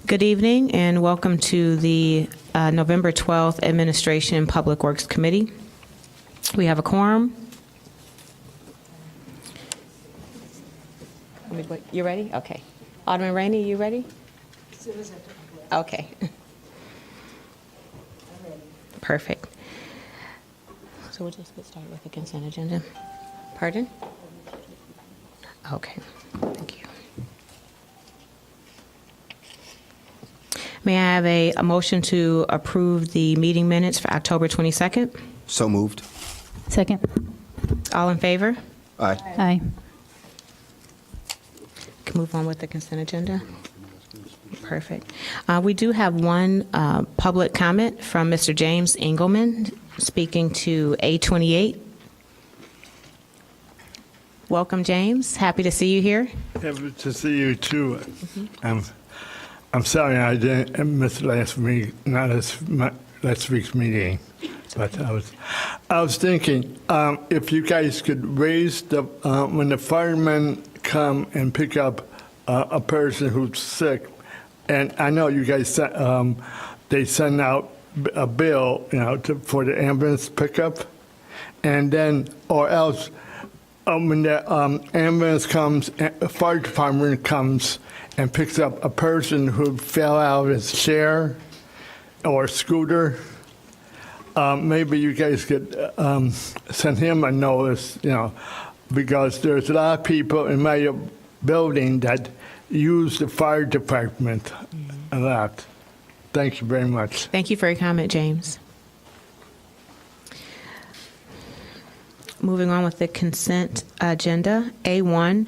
Good evening and welcome to the November 12th Administration and Public Works Committee. We have a quorum. You ready? Okay. Alderman Rainey, you ready? Okay. Perfect. So we'll just get started with the consent agenda. Pardon? Okay. Thank you. May I have a motion to approve the meeting minutes for October 22nd? So moved. Second. All in favor? Aye. Aye. Can move on with the consent agenda. Perfect. We do have one public comment from Mr. James Engelman speaking to A28. Welcome, James. Happy to see you here. Happy to see you too. I'm sorry I didn't miss last week, not last week's meeting, but I was thinking if you guys could raise the when the firemen come and pick up a person who's sick, and I know you guys they send out a bill, for the ambulance pickup, and then or else. When the ambulance comes, fire department comes and picks up a person who fell out of his chair or scooter, maybe you guys could send him a notice, because there's a lot of people in my building that use the fire department a lot. Thank you very much. Thank you for your comment, James. Moving on with the consent agenda. A1,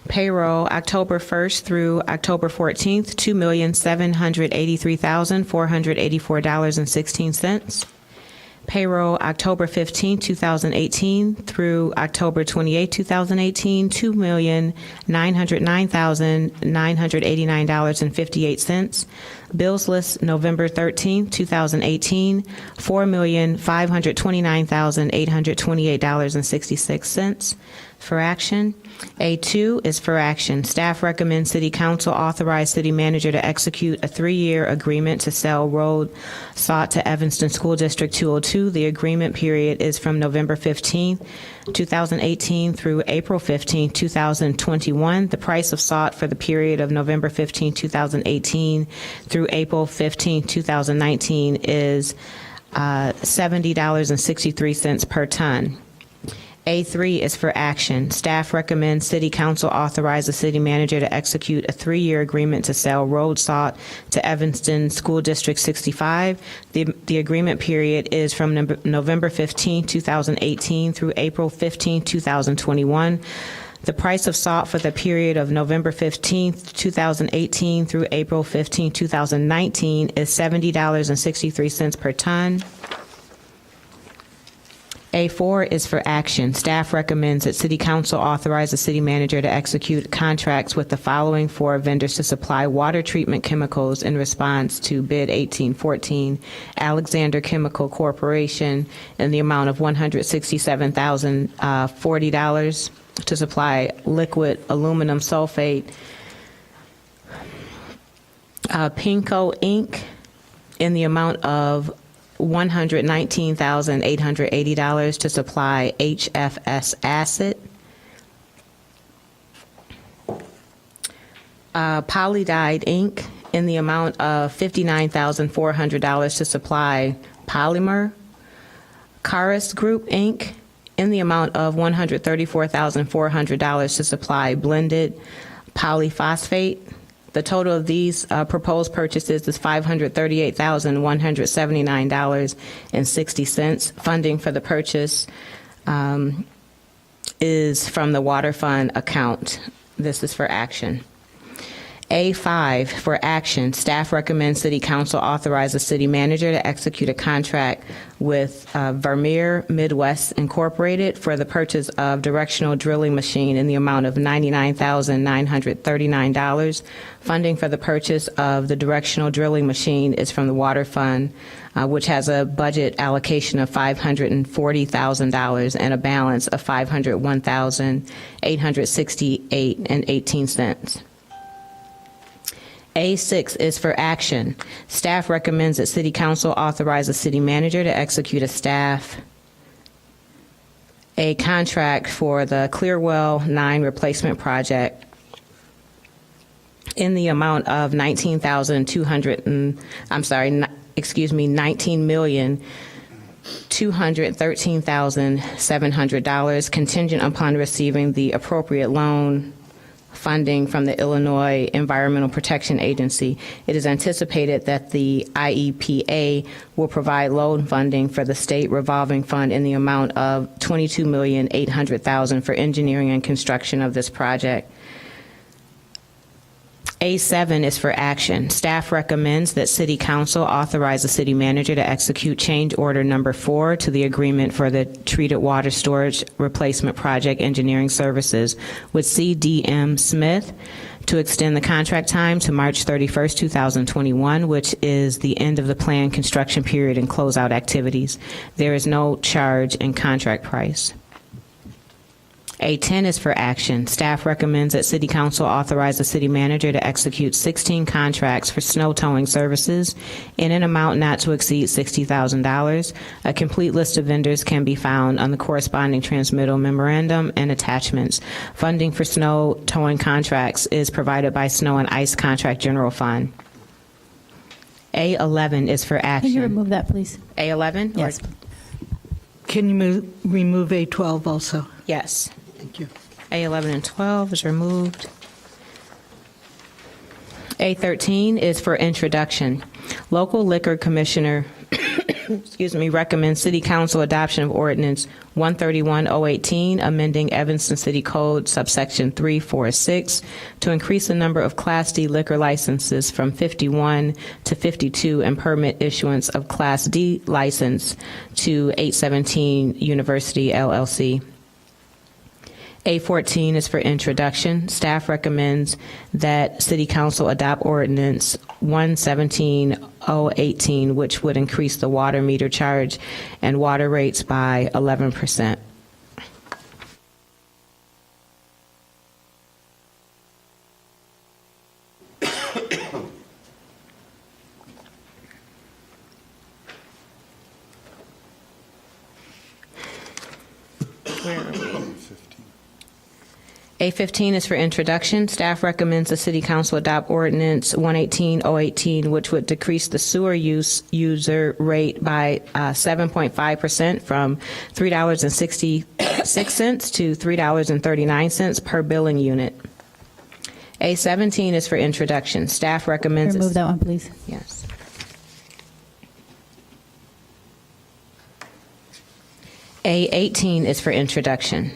payroll October 1st through October 14th, $2,783,484.16. Payroll October 15, 2018 through October 28, 2018, $2,909,989.58. Bills list November 13, 2018, $4,529,828.66. For action. A2 is for action. Staff recommends City Council authorize City Manager to execute a 3-year agreement to sell road sought to Evanston School District 202. The agreement period is from November 15, 2018 through April 15, 2021. The price of sought for the period of November 15, 2018 through April 15, 2019 is $70.63 per ton. A3 is for action. Staff recommends City Council authorize the City Manager to execute a 3-year agreement to sell road sought to Evanston School District 65. The agreement period is from November 15, 2018 through April 15, 2021. The price of sought for the period of November 15, 2018 through April 15, 2019 is $70.63 per ton. A4 is for action. Staff recommends that City Council authorize the City Manager to execute contracts with the following 4 vendors to supply water treatment chemicals in response to bid 1814, Alexander Chemical Corporation, in the amount of $167,040 to supply liquid aluminum sulfate. Pinco Inc. in the amount of $119,880 to supply HFS acid. Polydyed Inc. in the amount of $59,400 to supply polymer. Caris Group Inc. in the amount of $134,400 to supply blended polyphosphate. The total of these proposed purchases is $538,179.60. Funding for the purchase is from the water fund account. This is for action. A5 for action. Staff recommends City Council authorize the City Manager to execute a contract with Vermeer Midwest Incorporated for the purchase of directional drilling machine in the amount of $99,939. Funding for the purchase of the directional drilling machine is from the Water Fund, which has a budget allocation of $540,000 and a balance of $501,868.18. A6 is for action. Staff recommends that City Council authorize the city manager to execute a contract for the Clearwell 9 replacement project in the amount of $19,213,700 contingent upon receiving the appropriate loan funding from the Illinois Environmental Protection Agency. It is anticipated that the IEPA will provide loan funding for the state revolving fund in the amount of $22,800,000 for engineering and construction of this project. A7 is for action. Staff recommends that City Council authorize the city manager to execute change order number 4 to the agreement for the treated water storage replacement project engineering services with CDM Smith to extend the contract time to March 31st, 2021, which is the end of the planned construction period and closeout activities. There is no charge in contract price. A10 is for action. Staff recommends that City Council authorize the city manager to execute 16 contracts for snow towing services in an amount not to exceed $60,000. A complete list of vendors can be found on the corresponding transmittal memorandum and attachments. Funding for snow towing contracts is provided by Snow and Ice Contract General Fund. A11 is for action. Can you remove that, please? A11? Yes. Can you remove A12 also? Yes. Thank you. A11 and 12 is removed. A13 is for introduction. Local Liquor Commissioner recommends City Council adoption of Ordinance 131-018, amending Evanston City Code subsection 346 to increase the number of Class D liquor licenses from 51 to 52 and permit issuance of Class D license to 817 University LLC. A14 is for introduction. Staff recommends that City Council adopt Ordinance 117-018, which would increase the water meter charge and water rates by 11%. Where are we? A15 is for introduction. Staff recommends the City Council adopt Ordinance 118-018, which would decrease the sewer user rate by 7.5% from $3.66 to $3.39 per billing unit. A17 is for introduction. Staff recommends... Remove that one, please. Yes. A18 is for introduction.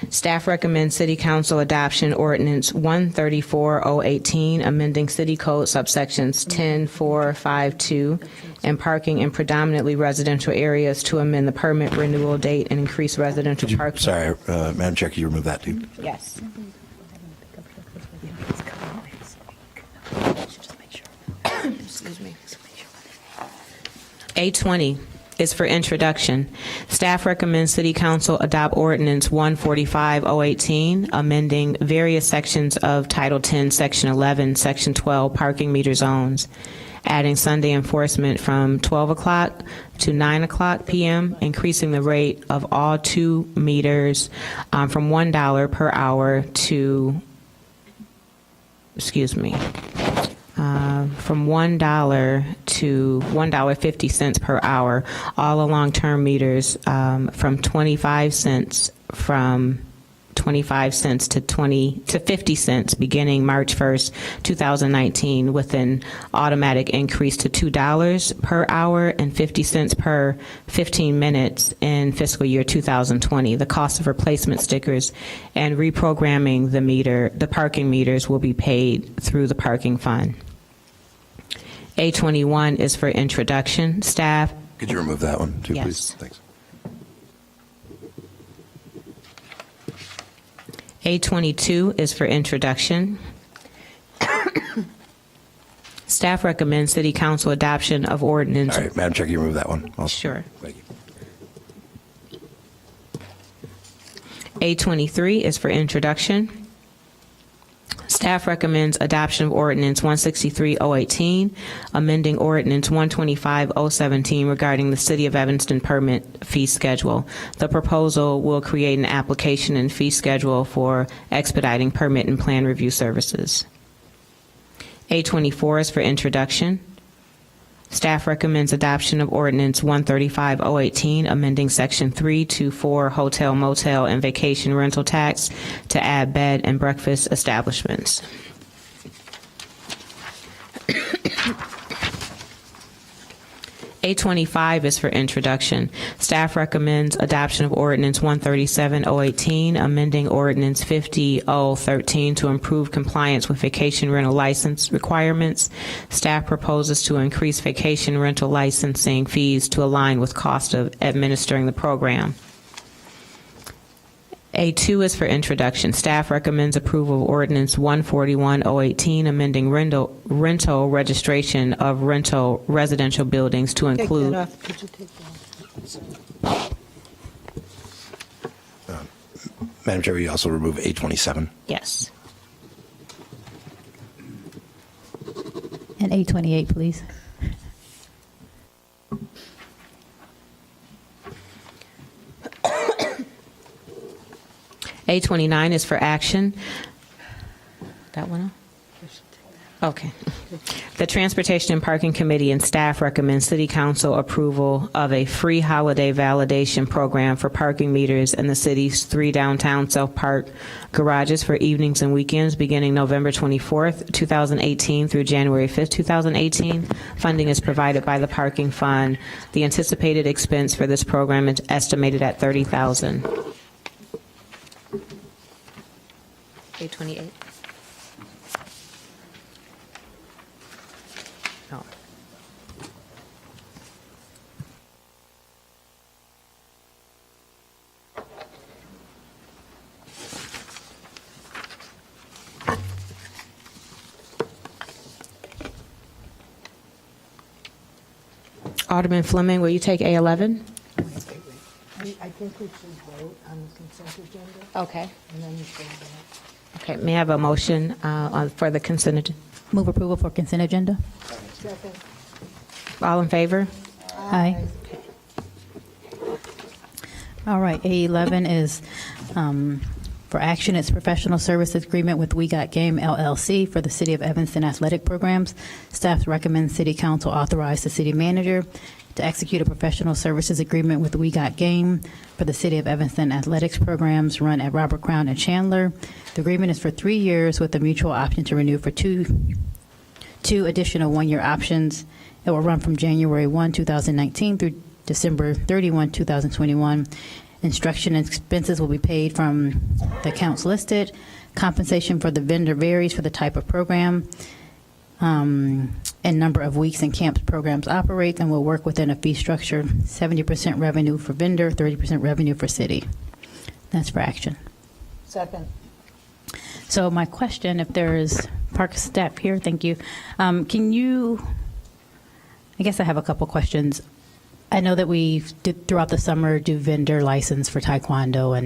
Staff recommends City Council adoption Ordinance 134-018, amending City Code subsections 10-452 and parking in predominantly residential areas to amend the permit renewal date and increase residential parking. Sorry, Madam Chair, can you remove that, too? Yes. Excuse me. A20 is for introduction. Staff recommends City Council adopt Ordinance 145-018, amending various sections of Title 10, Section 11, Section 12 parking meter zones, adding Sunday enforcement from 12 o'clock to 9 o'clock p.m., increasing the rate of all 2 meters from $1 per hour to, from $1 to $1.50 per hour, all along term meters from 25 cents to 50 cents beginning March 1st, 2019, with an automatic increase to $2 per hour and 50 cents per 15 minutes in fiscal year 2020. The cost of replacement stickers and reprogramming the parking meters will be paid through the parking fund. A21 is for introduction. Staff. Could you remove that one, too, Yes. please? Thanks. A22 is for introduction. Staff recommends City Council adoption of ordinance. All right, Madam Chair, can you remove that one also? Sure. Thank you. A23 is for introduction. Staff recommends adoption of ordinance 163-018, amending ordinance 125-017 regarding the City of Evanston permit fee schedule. The proposal will create an application and fee schedule for expediting permit and plan review services. A24 is for introduction. Staff recommends adoption of ordinance 135-018, amending section 324 hotel, motel, and vacation rental tax to add bed and breakfast establishments. A25 is for introduction. Staff recommends adoption of ordinance 137-018, amending ordinance 50-013 to improve compliance with vacation rental license requirements. Staff proposes to increase vacation rental licensing fees to align with cost of administering the program. A2 is for introduction. Staff recommends approval of ordinance 141-018, amending rental registration of rental residential buildings to Take include. that off. Could you take that off? Madam Chair, we also remove 827. Yes. And 828, please. A29 is for action. That one? Okay. The Transportation and Parking Committee and staff recommend City Council approval of a free holiday validation program for parking meters in the city's 3 downtown self-park garages for evenings and weekends beginning November 24th, 2018 through January 5th, 2018. Funding is provided by the Parking Fund. The anticipated expense for this program is estimated at $30,000. A28. Oh. Alderman Fleming, will you take A11? I think we should vote on the consent agenda, Okay. and then you go back. Okay, may I have a motion for the consent agenda? Move approval for consent agenda. Second. All in favor? Aye. All right, A11 is for action. It's professional services agreement with We Got Game LLC for the City of Evanston athletic programs. Staff recommends City Council authorize the city manager to execute a professional services agreement with We Got Game for the City of Evanston athletics programs run at Robert Crown and Chandler. The agreement is for 3 years with a mutual option to renew for two additional one-year options. It will run from January 1, 2019 through December 31, 2021. Instruction and expenses will be paid from the accounts listed. Compensation for the vendor varies for the type of program and number of weeks and camps programs operate, and will work within a fee structure, 70% revenue for vendor, 30% revenue for city. That's for action. Second. So my question, if there is park staff here, thank you. Can you, I guess I have a couple questions. I know that we did throughout the summer do vendor license for taekwondo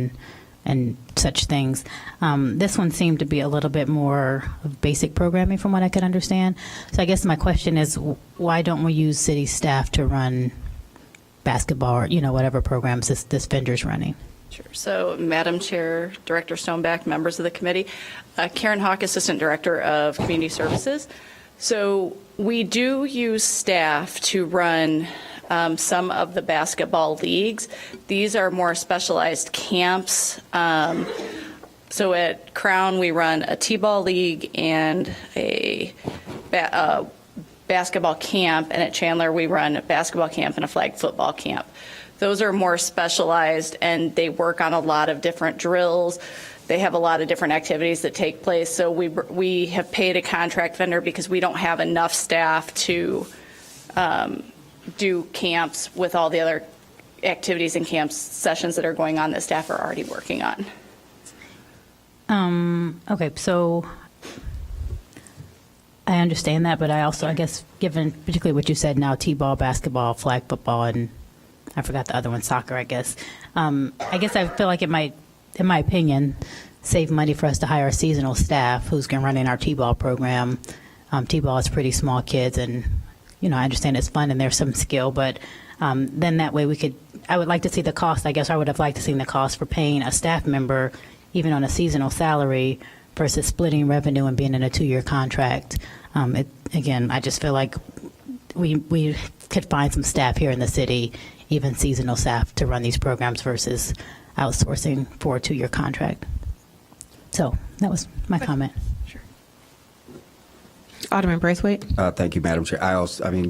and such things. This one seemed to be a little bit more of basic programming from what I could understand. So I guess my question is, why don't we use city staff to run basketball or, whatever programs this vendor's running? Sure. So, Madam Chair, Director Stoneback, members of the committee, Karen Hawk, Assistant Director of Community Services. So we do use staff to run some of the basketball leagues. These are more specialized camps. So at Crown, we run a T-ball league and a basketball camp, and at Chandler, we run a basketball camp and a flag football camp. Those are more specialized, and they work on a lot of different drills. They have a lot of different activities that take place. So we have paid a contract vendor because we don't have enough staff to do camps with all the other activities and camp sessions that are going on that staff are already working on. Okay, so I understand that, but I also, I guess, given particularly what you said now, T-ball, basketball, flag football, and I forgot the other one, soccer, I guess. I guess I feel like it might, in my opinion, save money for us to hire a seasonal staff who's going to run in our T-ball program. T-ball is pretty small kids, and I understand it's fun and there's some skill, but then that way I would like to see the cost. I guess I would have liked to see the cost for paying a staff member, even on a seasonal salary, versus splitting revenue and being in a 2-year contract. Again, I just feel like we could find some staff here in the city, even seasonal staff, to run these programs versus outsourcing for a 2-year contract. So that was my comment. Alderman Braithwaite? Thank you, Madam Chair.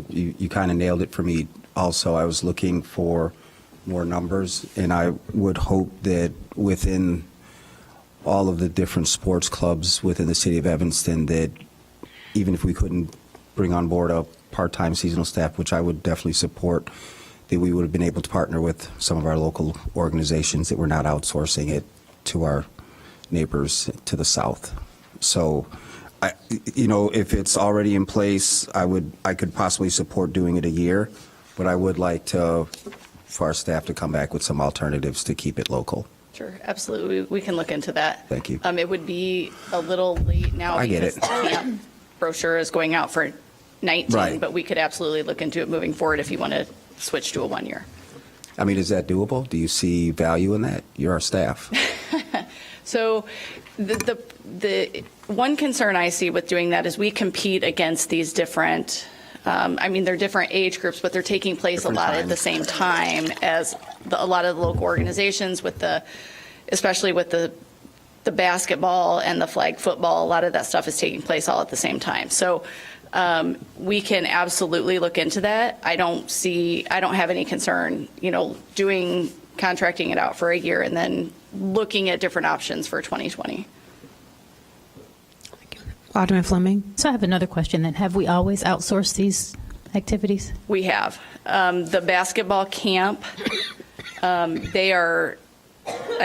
You kind of nailed it for me also. I was looking for more numbers, and I would hope that within all of the different sports clubs within the city of Evanston, that even if we couldn't bring on board a part-time seasonal staff, which I would definitely support, that we would have been able to partner with some of our local organizations that we're not outsourcing it to our neighbors to the south. So, if it's already in place, I could possibly support doing it a year, but I would like for our staff to come back with some alternatives to keep it local. Sure, absolutely. We can look into that. Thank you. It would be a little late now I get because it. the camp brochure is going out for 19, Right. but we could absolutely look into it moving forward if you want to switch to a 1 year. Is that doable? Do you see value in that? You're our staff. So the one concern I see with doing that is we compete against these different, they're different age groups, but they're taking place Different a lot at times. the same time as a lot of the local organizations especially with the basketball and the flag football. A lot of that stuff is taking place all at the same time. So we can absolutely look into that. I don't have any concern, contracting it out for a year and then looking at different options for 2020. Alderman Fleming? So I have another question then. Have we always outsourced these activities? We have. The basketball camp, I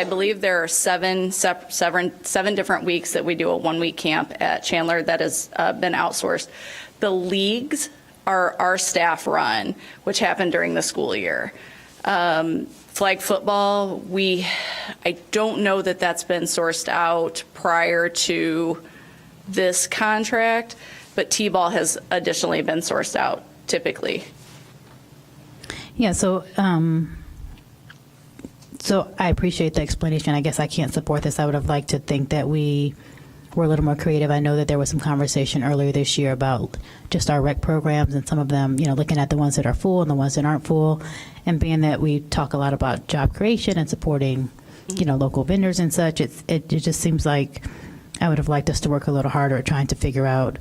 believe there are seven different weeks that we do a 1-week camp at Chandler that has been outsourced. The leagues are our staff run, which happen during the school year. Flag football, I don't know that that's been sourced out prior to this contract, but T-ball has additionally been sourced out typically. Yeah, so I appreciate the explanation. I guess I can't support this. I would have liked to think that we were a little more creative. I know that there was some conversation earlier this year about just our rec programs and some of them, looking at the ones that are full and the ones that aren't full. And being that we talk a lot about job creation and supporting, local vendors and such, it just seems like I would have liked us to work a little harder at trying to figure out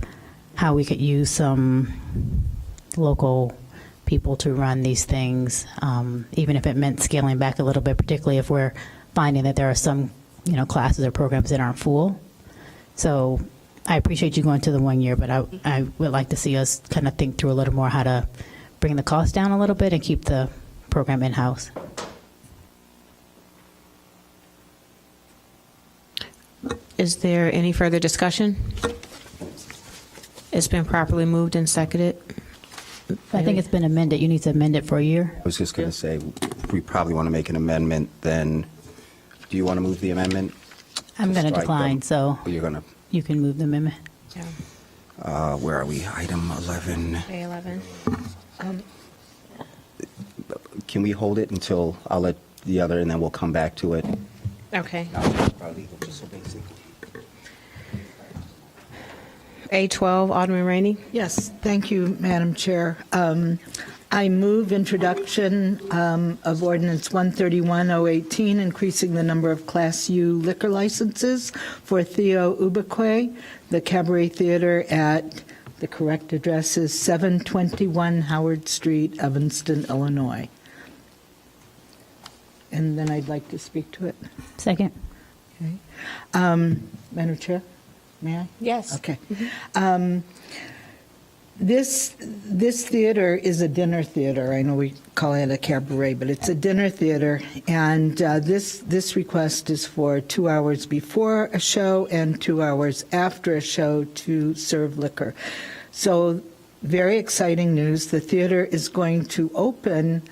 how we could use some local people to run these things, even if it meant scaling back a little bit, particularly if we're finding that there are some, classes or programs that aren't full. So I appreciate you going to the 1 year, but I would like to see us kind of think through a little more how to bring the cost down a little bit and keep the program in-house. Is there any further discussion? It's been properly moved and seconded. I think it's been amended. You need to amend it for a year. I was just going to say, we probably want to make an amendment then. Do you want to move the amendment? I'm going to Strike decline, them. so Or you're going you can move the amendment. to, where are we? Item 11. A11. Can we hold it until I'll let the other, and then we'll come back to it? Okay. A12, Alderman Rainey? Yes, thank you, Madam Chair. I move introduction of ordinance 131-018, increasing the number of Class U liquor licenses for Theo Ubique, the Cabaret Theater at, the correct address is 721 Howard Street, Evanston, Illinois. And then I'd like to speak to it. Second. Okay. Madam Chair, may I? Yes. Okay. This theater is a dinner theater. I know we call it a cabaret, but it's a dinner theater. And this request is for 2 hours before a show and 2 hours after a show to serve liquor. So very exciting news. The theater is going to open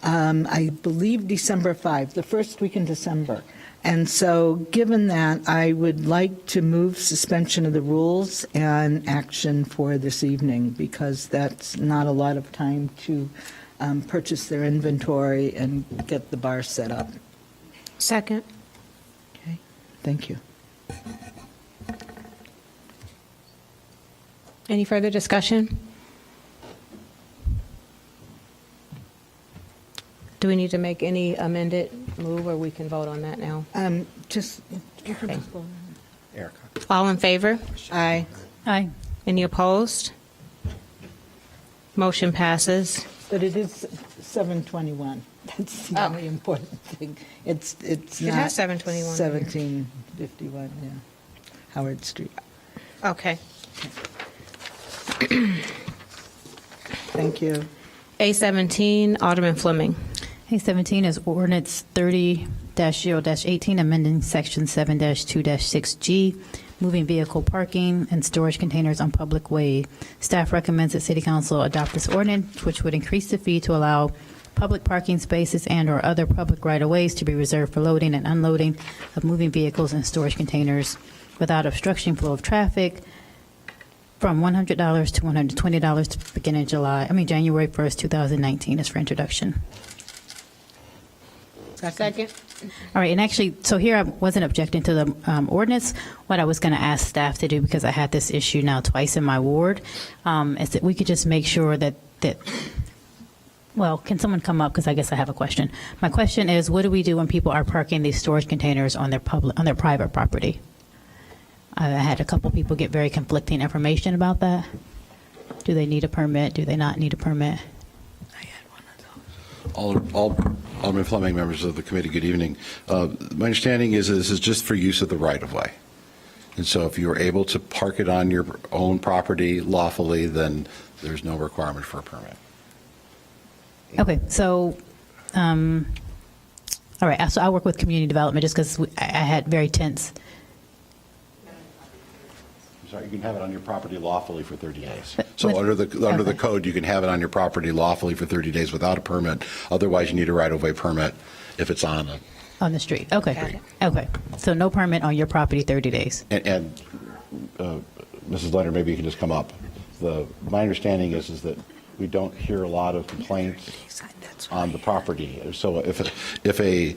I believe December 5, the first week in December. And so, given that, I would like to move suspension of the rules and action for this evening, because that's not a lot of time to purchase their inventory and get the bar set up. Second. Okay, thank you. Any further discussion? Do we need to make any amended move, or we can vote on that now? Just, Okay. Erica. All in favor? aye. Aye. Any opposed? Motion passes. But it is 7:21. That's the only important thing. It's It not. has 7:21 here. 1751, yeah. Howard Street. Okay. Thank you. A17, Alderman Fleming. A17 is ordinance 30-0-18, amending section 7-2-6G, moving vehicle parking and storage containers on public way. Staff recommends that City Council adopt this ordinance, which would increase the fee to allow public parking spaces and/or other public right-of-ways to be reserved for loading and unloading of moving vehicles and storage containers without obstructing flow of traffic, from $100 to $120 to begin in January 1st, 2019 is for introduction. Second. All right, and actually, so here I wasn't objecting to the ordinance. What I was going to ask staff to do, because I had this issue now twice in my ward, is that we could just make sure that well, can someone come up, because I guess I have a question. My question is, what do we do when people are parking these storage containers on their private property? I had a couple people get very conflicting information about that. Do they need a permit? Do they not need a permit? Alderman Fleming, members of the committee, good evening. My understanding is that this is just for use of the right-of-way. And so if you are able to park it on your own property lawfully, then there's no requirement for a permit. Okay, so, all right, so I work with community development just because I had very tense. I'm sorry, you can have it on your property lawfully for 30 days. But So with- under the okay. code, you can have it on your property lawfully for 30 days without a permit. Otherwise, you need a right-of-way permit if it's on a. On the street, okay. Got it. Okay, so no permit on your property 30 days. And Mrs. Leonard, maybe you can just come up. My understanding is that we don't hear a lot of complaints on the property. So if a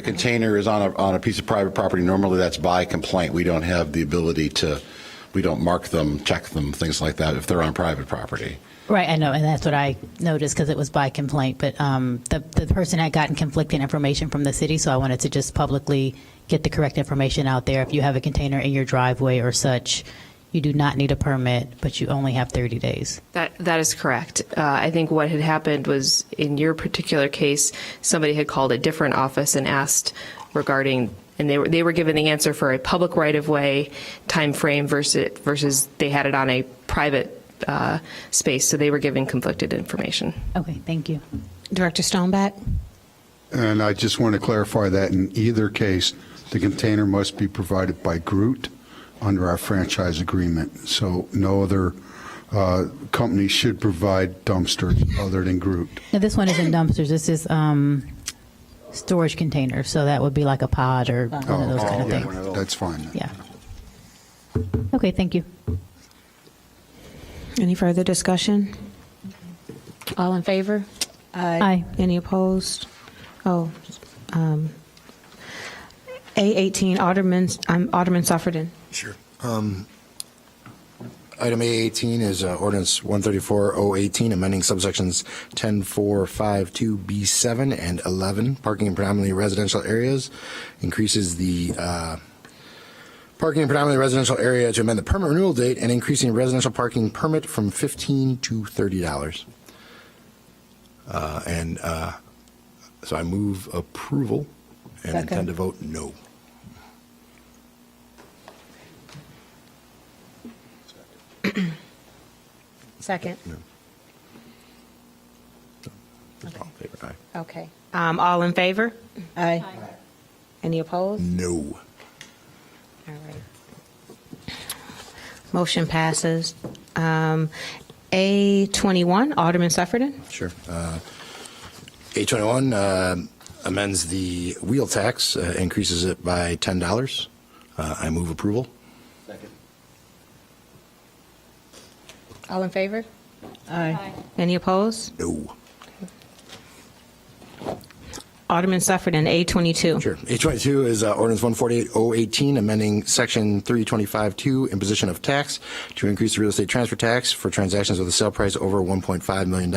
container is on a piece of private property, normally that's by complaint. We don't have the ability we don't mark them, check them, things like that if they're on private property. Right, I know, and that's what I noticed because it was by complaint. But the person had gotten conflicting information from the city, so I wanted to just publicly get the correct information out there. If you have a container in your driveway or such, you do not need a permit, but you only have 30 days. That is correct. I think what had happened was, in your particular case, somebody had called a different office and asked regarding, and they were given the answer for a public right-of-way time frame versus they had it on a private space, so they were given conflicted information. Okay, thank you. Director Stoneback? And I just want to clarify that in either case, the container must be provided by Groot under our franchise agreement. So no other company should provide dumpsters other than Groot. Now, this one isn't dumpsters. This is storage containers, so that would be like a pod or one of those kind of yeah, things. that's fine. Yeah. Okay, thank you. Any further discussion? All in favor? Aye. Any opposed? A18, Alderman Suffredin. Sure. Item A18 is ordinance 134-018, amending subsections 10452B7 and 11, parking in predominantly residential areas, increases the parking in predominantly residential area to amend the permit renewal date and increasing residential parking permit from $15 to $30. So I move approval and Second. intend to vote no. Second. All in favor, aye. Okay. All in favor? Aye. Any opposed? No. All right. Motion passes. A21, Alderman Suffredin. Sure. A21 amends the wheel tax, increases it by $10. I move approval. All in favor? Aye. Any opposed? No. Alderman Suffredin, A22. Sure. A22 is ordinance 148-018, amending section 325-2, imposition of tax to increase the real estate transfer tax for transactions with a sale price over $1.5 million.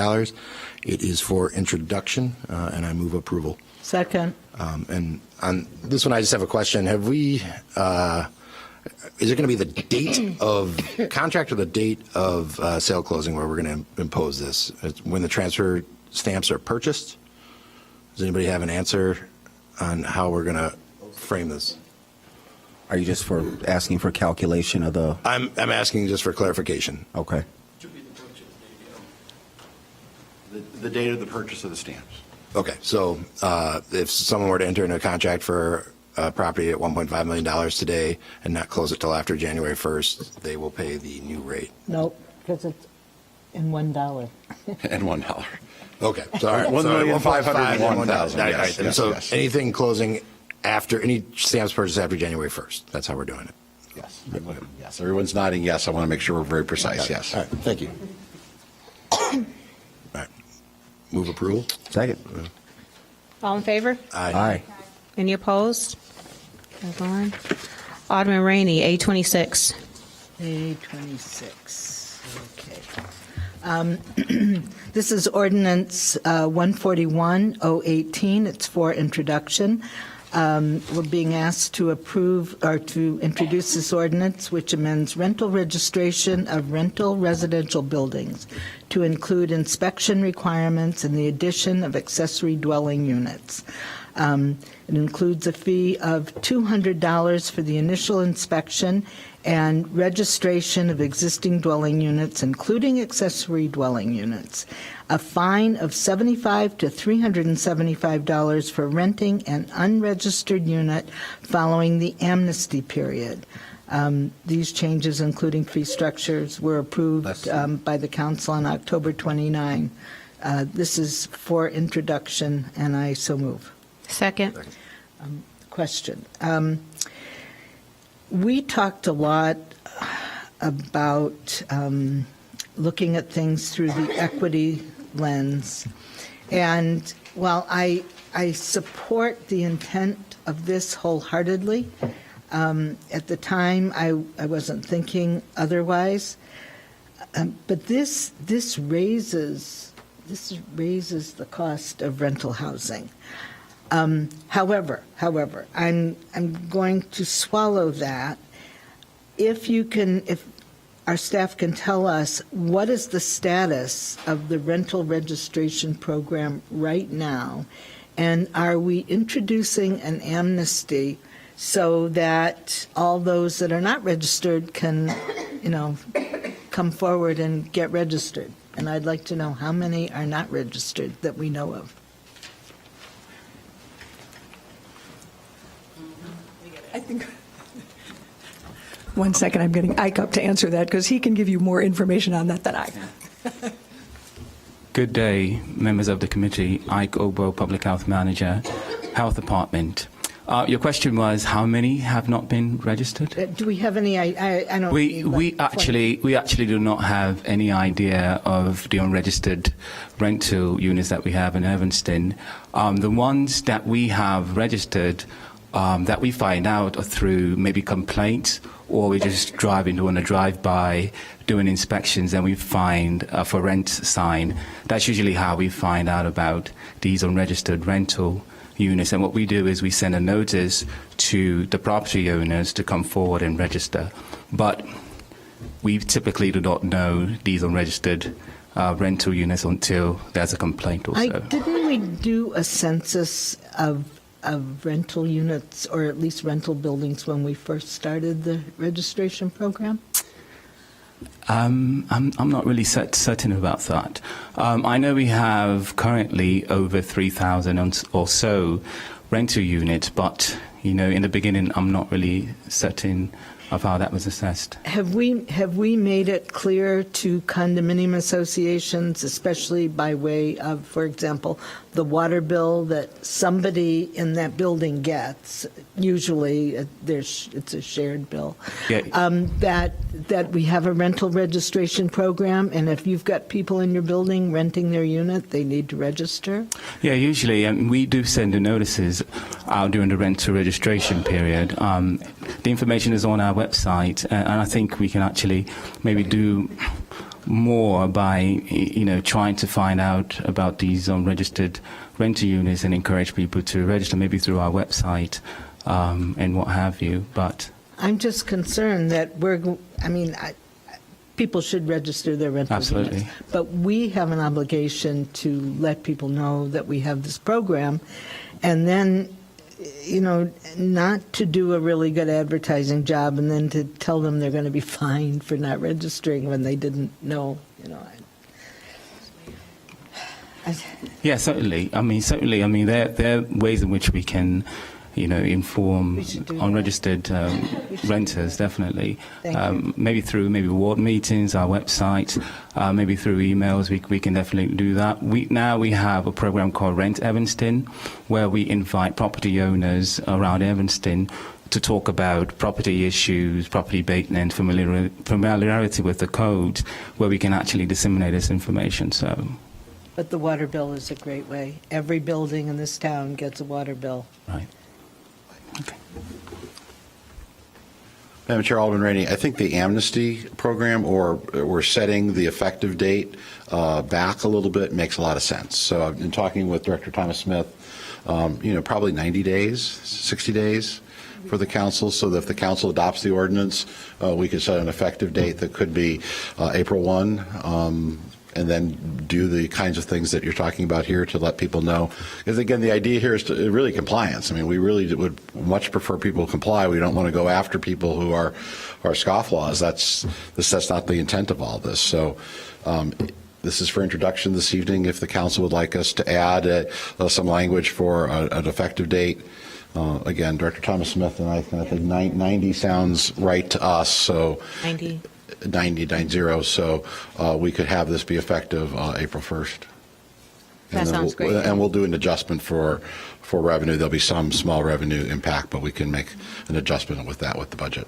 It is for introduction, and I move approval. Second. And on this one, I just have a question. Have we, is it going to be the date of contract or the date of sale closing where we're going to impose this? It's when the transfer stamps are purchased? Does anybody have an answer on how we're going to frame this? Are you just for asking for calculation of the? I'm asking just for clarification. Okay. The date of the purchase of the stamps. Okay, so if someone were to enter into a contract for a property at $1.5 million today and not close it till after January 1st, they will pay the new rate. Nope, because it's in $1. And $1. Okay, so all right. $1,501,000. Right, and so Yes. anything closing after, any stamps purchased after January 1st, that's how we're doing it. Yes. Yes. Everyone's nodding yes. I want to make sure we're very precise. Yes. All right, thank you. All right, move approval? Second. All in favor? Aye. Any opposed? Move on. Alderman Rainey, A26. A26, okay. This is ordinance 141-018. It's for introduction. We're being asked to approve or to introduce this ordinance, which amends rental registration of rental residential buildings to include inspection requirements and the addition of accessory dwelling units. It includes a fee of $200 for the initial inspection and registration of existing dwelling units, including accessory dwelling units, a fine of $75 to $375 for renting an unregistered unit following the amnesty period. These changes, including fee structures, were approved by the council on October 29. This is for introduction, and I so move. Second. Question. We talked a lot about looking at things through the equity lens. And while I support the intent of this wholeheartedly, at the time I wasn't thinking otherwise. But this raises the cost of rental housing. However, I'm going to swallow that. If our staff can tell us what is the status of the rental registration program right now, and are we introducing an amnesty so that all those that are not registered can, come forward and get registered? And I'd like to know how many are not registered that we know of. I think, one second, I'm getting Ike up to answer that because he can give you more information on that than I can. Good day, members of the committee. Ike Obo, Public Health Manager, Health Department. Your question was how many have not been registered? Do we have any? I don't. We actually do not have any idea of the unregistered rental units that we have in Evanston. The ones that we have registered, that we find out are through maybe complaints, or we just driving on a drive-by, doing inspections, and we find a for rent sign. That's usually how we find out about these unregistered rental units. And what we do is we send a notice to the property owners to come forward and register. But we typically do not know these unregistered rental units until there's a complaint also. Didn't we do a census of rental units, or at least rental buildings, when we first started the registration program? I'm not really certain about that. I know we have currently over 3,000 or so rental units, but in the beginning, I'm not really certain of how that was assessed. Have we made it clear to condominium associations, especially by way of, for example, the water bill that somebody in that building gets? Usually, it's a shared bill. Yeah. That we have a rental registration program, and if you've got people in your building renting their unit, they need to register. Yeah, usually we do send the notices out during the rental registration period. The information is on our website, and I think we can actually maybe do more by trying to find out about these registered rental units and encourage people to register maybe through our website and what have you. But I'm just concerned that people should register their rental Absolutely. units. But we have an obligation to let people know that we have this program, and then, not to do a really good advertising job and then to tell them they're going to be fined for not registering when they didn't know, yeah, certainly. There are ways in which we can inform We should do that. unregistered renters, definitely. Thank you. Maybe through ward meetings, our website, maybe through emails, we can definitely do that. We have a program called Rent Evanston, where we invite property owners around Evanston to talk about property issues, property maintenance, familiarity with the code, where we can actually disseminate this information. But the water bill is a great way. Every building in this town gets a water bill. Right. Okay. Madam Chair, Alderman Rainey, I think the amnesty program, or we're setting the effective date back a little bit, makes a lot of sense. So I've been talking with Director Thomas Smith, probably 90 days, 60 days for the council, so that if the council adopts the ordinance, we could set an effective date that could be April 1, and then do the kinds of things that you're talking about here to let people know. Because again, the idea here is to really compliance. We really would much prefer people comply. We don't want to go after people who are scofflaws. That's not the intent of all this. So this is for introduction this evening. If the council would like us to add some language for an effective date, again, Director Thomas Smith and I think 90 sounds right to us. So 90, so we could have this be effective April 1st. That sounds great. And we'll do an adjustment for revenue. There'll be some small revenue impact, but we can make an adjustment with the budget.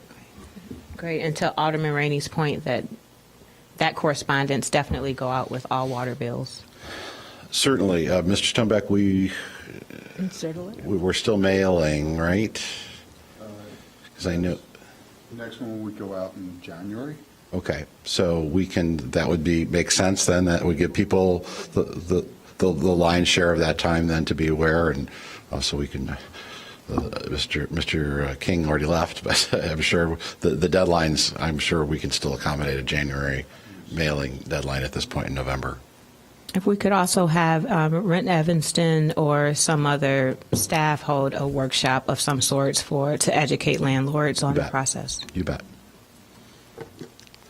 Great. And to Alderman Rainey's point, that correspondence definitely go out with all water bills. Certainly. Mr. Stonebeck, we're still mailing, right? Because I know. The next one would go out in January. Okay, so that would make sense then. That would give people the lion's share of that time then to be aware, and so we can. Mr. King already left, but I'm sure the deadlines. I'm sure we can still accommodate a January mailing deadline at this point in November. If we could also have Rent Evanston or some other staff hold a workshop of some sorts to educate landlords on the process. You bet.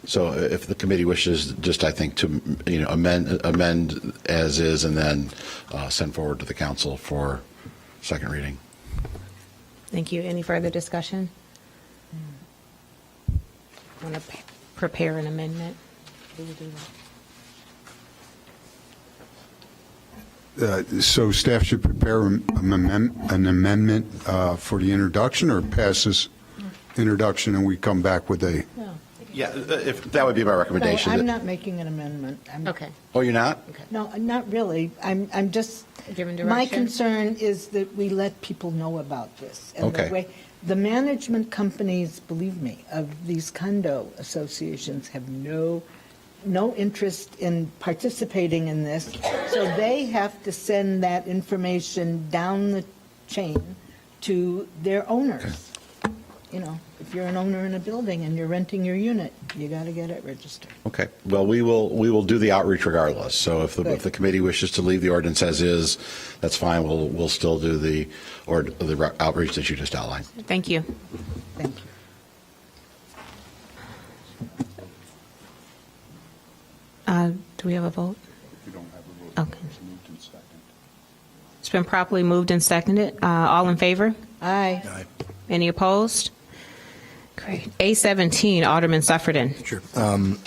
So if the committee wishes, just I think to amend as is, and then send forward to the council for second reading. Thank you. Any further discussion? Want to prepare an amendment? Who will do that? So staff should prepare an amendment for the introduction, or pass this introduction and we come back with a... Yeah, if that would be my recommendation. No, I'm not making an amendment. Okay. Oh, you're not? Okay. No, not really. I'm just, Giving my direction? concern is that we let people know about this. And Okay. The management companies, believe me, of these condo associations have no interest in participating in this, so they have to send that information down the chain to their owners. If you're an owner in a building and you're renting your unit, you got to get it registered. Okay. Well, we will do the outreach regardless. So if the committee wishes to leave the ordinance as is, that's fine. We'll still do the outreach that you just outlined. Thank you. Thank you. Do we have a vote? We don't have a vote. Okay. It's moved and seconded. It's been properly moved and seconded. All in favor? Aye. Aye. Any opposed? Great. A17, Alderman Suffredin. Sure.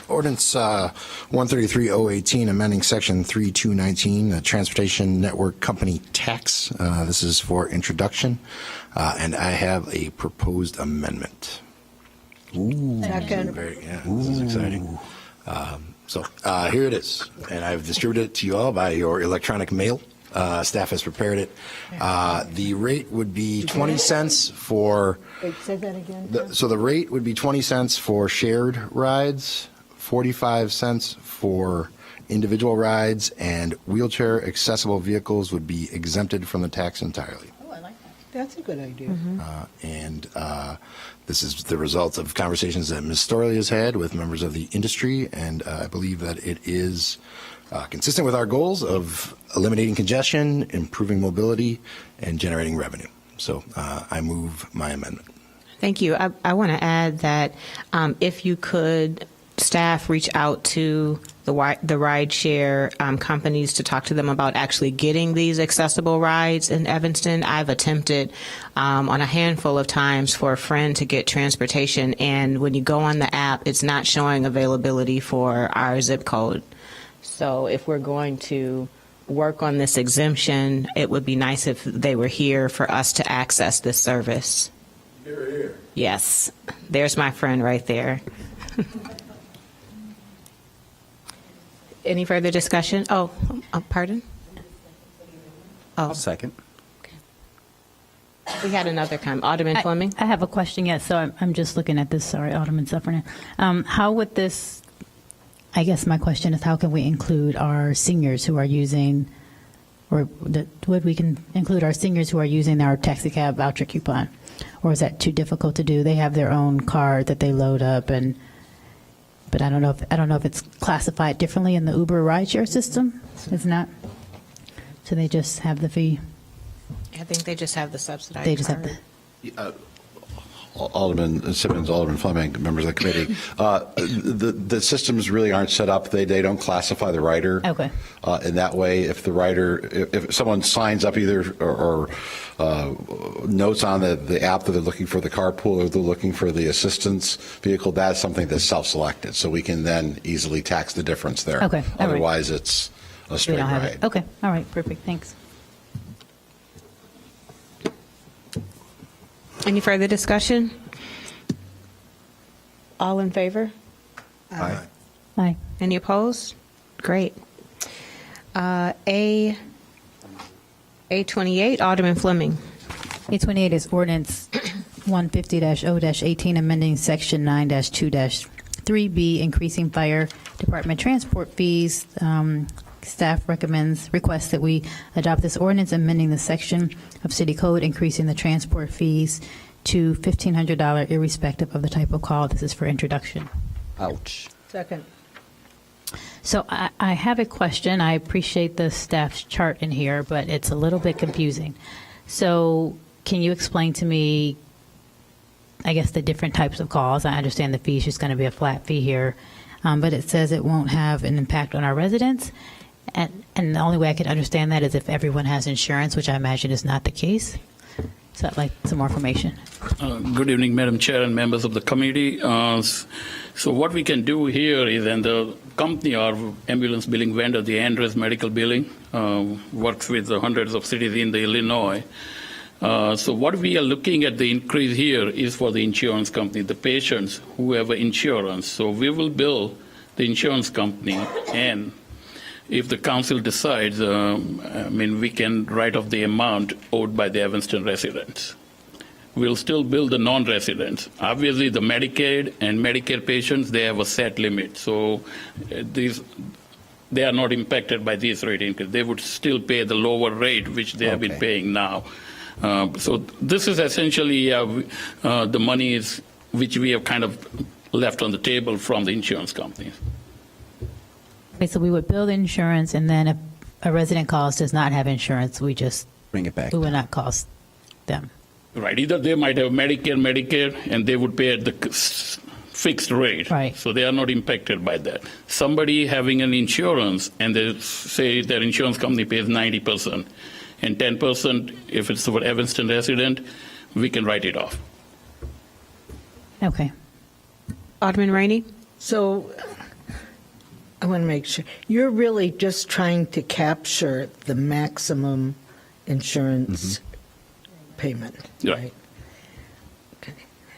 Ordinance 133-018, amending Section 3219, the Transportation Network Company Tax. This is for introduction, and I have a proposed amendment. Second. This is exciting. So here it is, and I've distributed it to you all by your electronic mail. Staff has prepared it. The rate would be 20 cents for... Wait, say that again. So the rate would be 20 cents for shared rides, 45 cents for individual rides, and wheelchair accessible vehicles would be exempted from the tax entirely. That's a good idea. And this is the result of conversations that Ms. Storley has had with members of the industry, and I believe that it is consistent with our goals of eliminating congestion, improving mobility, and generating revenue. So I move my amendment. Thank you. I want to add that if you could, staff reach out to the ride share companies to talk to them about actually getting these accessible rides in Evanston. I've attempted on a handful of times for a friend to get transportation, and when you go on the app, it's not showing availability for our zip code. So if we're going to work on this exemption, it would be nice if they were here for us to access this service. Here. Yes, there's my friend right there. Any further discussion? Oh, pardon? I'll second. We had another comment. Alderman Fleming? I have a question, yes, so I'm just looking at this, sorry, Alderman Suffredin. How would this, I guess my question is, how can we include our seniors who are using, would we can include our seniors who are using our taxi cab voucher coupon? Or is that too difficult to do? They have their own card that they load up, but I don't know if it's classified differently in the Uber rideshare system. It's not. So they just have the fee. I think they just have the subsidized They just have card. the. Alderman Simmons, Alderman Fleming, members of the committee, the systems really aren't set up. They don't classify the rider. Okay. In that way, if the rider, if someone signs up either or notes on the app that they're looking for the carpool or they're looking for the assistance vehicle, that's something that's self-selected. So we can then easily tax the difference there. Okay. All right. Otherwise, it's a We straight don't have ride. it. Okay. All right. Perfect. Thanks. Any further discussion? All in favor? Aye. Aye. Any opposed? Great. A28, Alderman Fleming. A28 is ordinance 150-0-18, amending section 9-2-3B, increasing fire department transport fees. Staff requests that we adopt this ordinance, amending the section of city code, increasing the transport fees to $1,500 irrespective of the type of call. This is for introduction. Ouch. Second. So I have a question. I appreciate the staff's chart in here, but it's a little bit confusing. So can you explain to me, I guess, the different types of calls? I understand the fee is just going to be a flat fee here, but it says it won't have an impact on our residents. And the only way I could understand that is if everyone has insurance, which I imagine is not the case. So I'd like some more information. Good evening, Madam Chair and members of the committee. So what we can do here is, and the company or ambulance billing vendor, the Andres Medical Billing, works with the hundreds of cities in the Illinois. So what we are looking at the increase here is for the insurance company, the patients who have insurance. So we will bill the insurance company, and if the council decides, we can write off the amount owed by the Evanston residents. We'll still bill the non-residents. Obviously, the Medicaid and Medicare patients, they have a set limit. So they are not impacted by these rate increases. They would still pay the lower rate, which they have been paying now. So this is essentially the money which we have kind of left on the table from the insurance companies. Okay, so we would bill the insurance, and then if a resident calls does not have insurance, we just Bring it back. we would not cost them. Right. Either they might have Medicare, and they would pay at the fixed rate. Right. So they are not impacted by that. Somebody having an insurance, and they say their insurance company pays 90%, and 10%, if it's for Evanston resident, we can write it off. Okay. Alderman Rainey? So I want to make sure, you're really just trying to capture the maximum insurance payment, Yeah. right? Okay.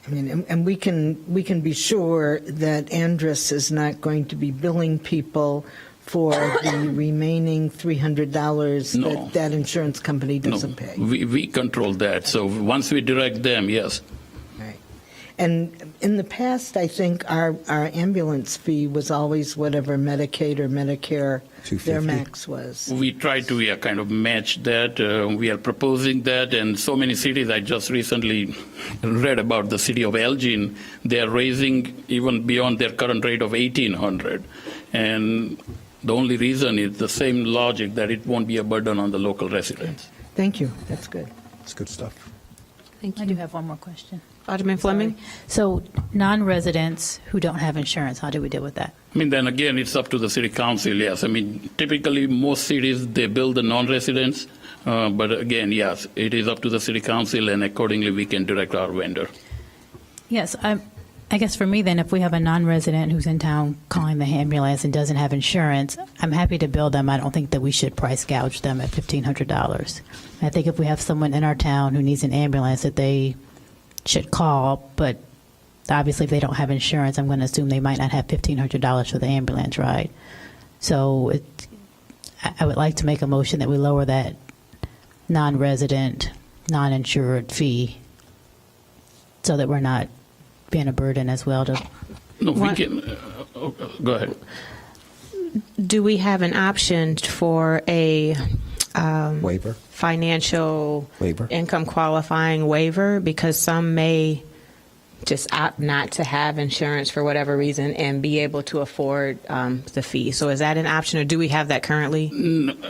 I mean, and we can be sure that Andrus is not going to be billing people for the remaining $300 No. that insurance company doesn't pay. We control that. So once we direct them, yes. Right. And in the past, I think our ambulance fee was always whatever Medicaid or Medicare their $250. max was. We try to kind of match that. We are proposing that, and so many cities. I just recently read about the city of Elgin. They are raising even beyond their current rate of $1,800, and the only reason is the same logic that it won't be a burden on the local residents. Thank you. That's good. It's good stuff. Thank I do have one more question. Alderman Fleming? So non-residents who don't have insurance, how do we deal with that? I mean, then again, it's up to the city council, yes. I mean, typically most cities, they bill the non-residents. But again, yes, it is up to the city council, and accordingly we can direct our vendor. Yes, I guess for me then, if we have a non-resident who's in town calling the ambulance and doesn't have insurance, I'm happy to bill them. I don't think that we should price gouge them at $1,500. I think if we have someone in our town who needs an ambulance, that they should call, but obviously if they don't have insurance, I'm going to assume they might not have $1,500 for the ambulance ride. So I would like to make a motion that we lower that non-resident, non-insured fee so that we're not being a burden as well. No, we What- can, go ahead. Do we have an option for a Waiver? financial Waiver. income qualifying waiver? Because some may just opt not to have insurance for whatever reason and be able to afford the fee. So is that an option, or do we have that currently?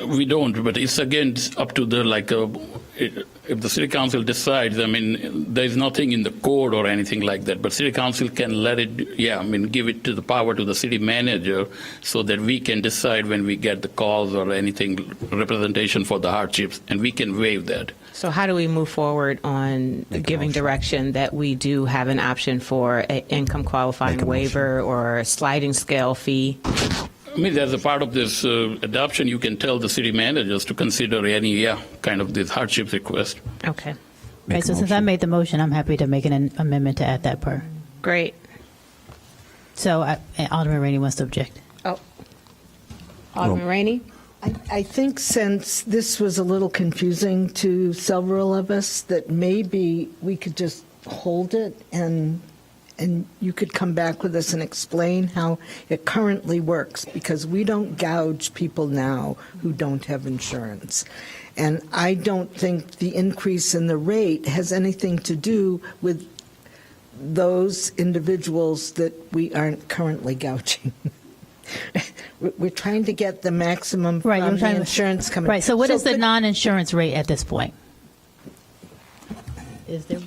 We don't, but it's again up to the, if the city council decides, I mean, there's nothing in the code or anything like that, but city council can let it, give it to the power to the city manager so that we can decide when we get the calls or anything, representation for the hardships, and we can waive that. So how do we move forward on giving direction that we do have an option for an income qualifying waiver or a sliding scale fee? I mean, as a part of this adoption, you can tell the city managers to consider any, kind of this hardship request. Okay, Right, so since I made the motion, I'm happy to make an amendment to add that part. great. So Alderman Rainey wants to object. Oh, Alderman Rainey? I think since this was a little confusing to several of us, that maybe we could just hold it and you could come back with us and explain how it currently works, because we don't gouge people now who don't have insurance. And I don't think the increase in the rate has anything to do with those individuals that we aren't currently gouging. We're trying to get the maximum Right, from I'm trying the to- insurance company. Right, so what is the could- non-insurance rate at this point? Is there?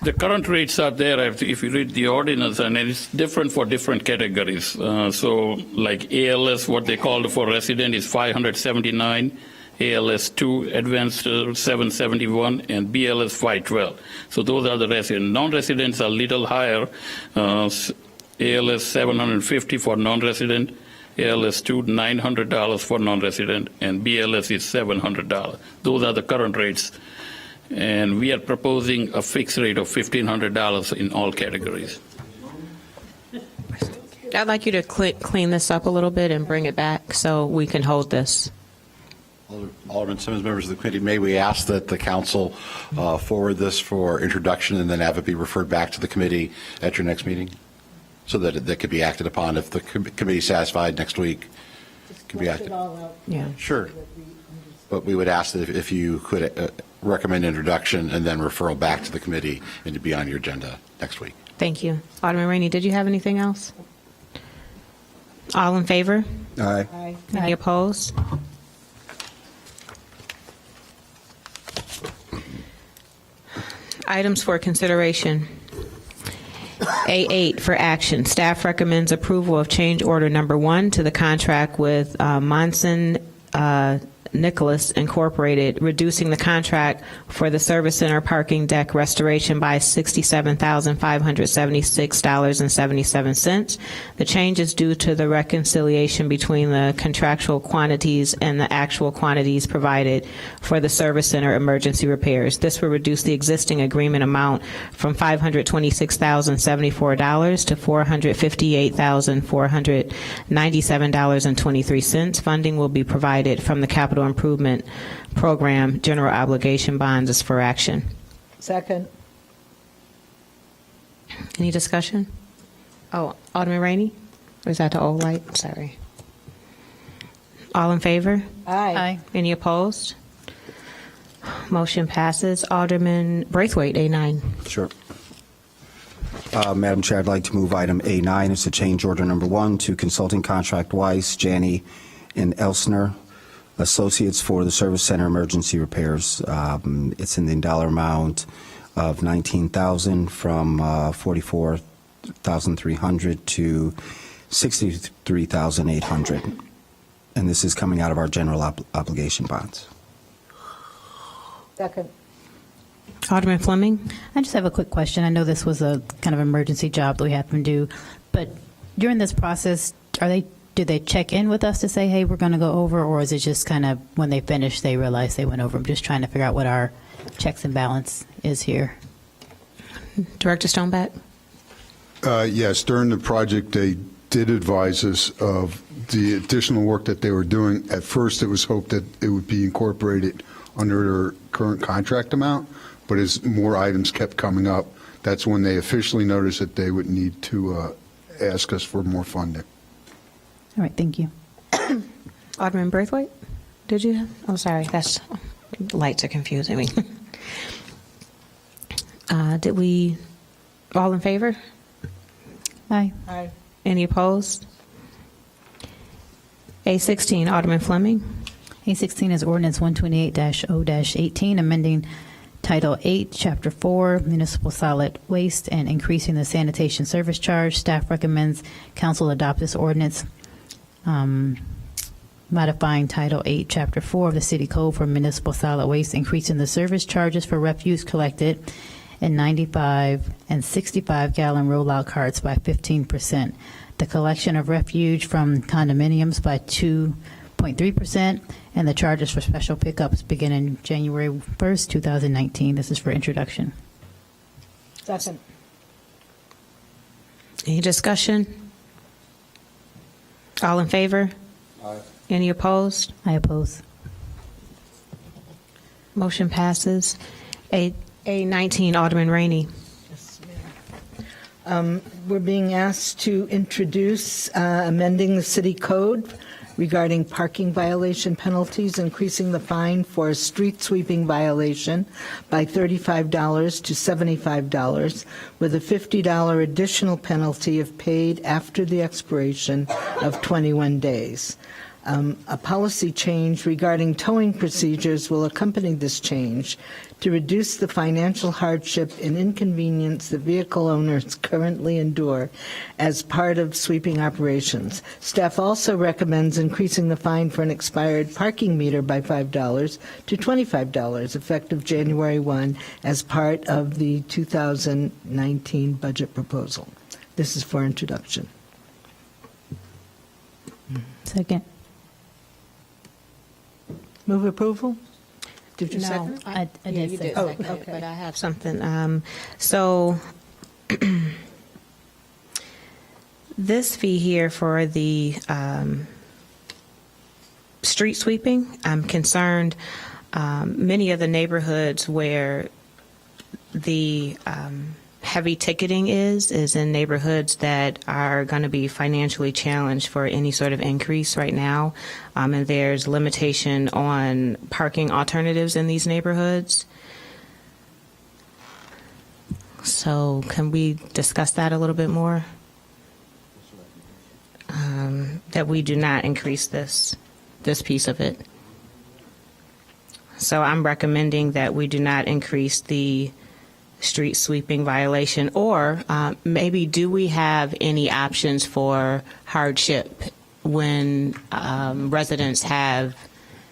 The current rates are there if you read the ordinance, and it's different for different categories. So like ALS, what they call for resident is 579, ALS 2 advanced 771, and BLS 512. So those are the resident. Non-residents are a little higher. ALS 750 for non-resident, ALS 2 $900 for non-resident, and BLS is $700. Those are the current rates. And we are proposing a fixed rate of $1,500 in all categories. I'd like you to clean this up a little bit and bring it back so we can hold this. Alderman Simmons, members of the committee, may we ask that the council forward this for introduction and then have it be referred back to the committee at your next meeting, so that that could be acted upon if the committee is satisfied next week. Could be acted. Yeah. Sure. But we would ask that if you could recommend introduction and then referral back to the committee and to be on your agenda next week. Thank you. Alderman Rainey, did you have anything else? All in favor? Aye. Any opposed? Items for consideration. A8 for action. Staff recommends approval of change order number 1 to the contract with Monson Nicholas Incorporated, reducing the contract for the Service Center parking deck restoration by $67,576.77. The change is due to the reconciliation between the contractual quantities and the actual quantities provided for the Service Center emergency repairs. This will reduce the existing agreement amount from $526,074 to $458,497.23. Funding will be provided from the Capital Improvement Program. General obligation bonds is for action. Second. Any discussion? Oh, Alderman Rainey? Or is that the old light? Sorry. All in favor? Aye. Any opposed? Motion passes. Alderman Braithwaite, A9. Sure. Madam Chair, I'd like to move item A9. It's a change order number 1 to consulting contract Weiss, Janney, and Elsner Associates for the Service Center emergency repairs. It's in the dollar amount of $19,000 from $44,300 to $63,800. And this is coming out of our general obligation bonds. Second. Alderman Fleming? I just have a quick question. I know this was a kind of emergency job that we had to do, but during this process, do they check in with us to say, hey, we're going to go over, or is it just kind of when they finish, they realize they went over? I'm just trying to figure out what our checks and balance is here. Director Stoneback? Yes, during the project, they did advise us of the additional work that they were doing. At first, it was hoped that it would be incorporated under their current contract amount, but as more items kept coming up, that's when they officially noticed that they would need to ask us for more funding. All right, thank you. Alderman Braithwaite? Did you? Oh, sorry. That's lights are confusing me. Did we, all in favor? Aye. Aye. Any opposed? A16, Alderman Fleming. A16 is ordinance 128-0-18, amending Title 8, Chapter 4, Municipal Solid Waste, and increasing the sanitation service charge. Staff recommends council adopt this ordinance, modifying Title 8, Chapter 4 of the City Code for Municipal Solid Waste, increasing the service charges for refuse collected in 95 and 65-gallon rollout carts by 15%, the collection of refuge from condominiums by 2.3%, and the charges for special pickups beginning January 1st, 2019. This is for introduction. Second. Any discussion? All in favor? Aye. Any opposed? I oppose. Motion passes. A19, Alderman Rainey. We're being asked to introduce amending the city code regarding parking violation penalties, increasing the fine for a street sweeping violation by $35 to $75, with a $50 additional penalty if paid after the expiration of 21 days. A policy change regarding towing procedures will accompany this change to reduce the financial hardship and inconvenience that vehicle owners currently endure as part of sweeping operations. Staff also recommends increasing the fine for an expired parking meter by $5 to $25, effective January 1, as part of the 2019 budget proposal. This is for introduction. Second. Move approval? Did you No, second? I did you say did second. second it, but I have something. So this fee here for the street sweeping, I'm concerned many of the neighborhoods where the heavy ticketing is in neighborhoods that are going to be financially challenged for any sort of increase right now. And there's limitation on parking alternatives in these neighborhoods. So can we discuss that a little bit more? That we do not increase this piece of it. So I'm recommending that we do not increase the street sweeping violation, or maybe do we have any options for hardship when residents have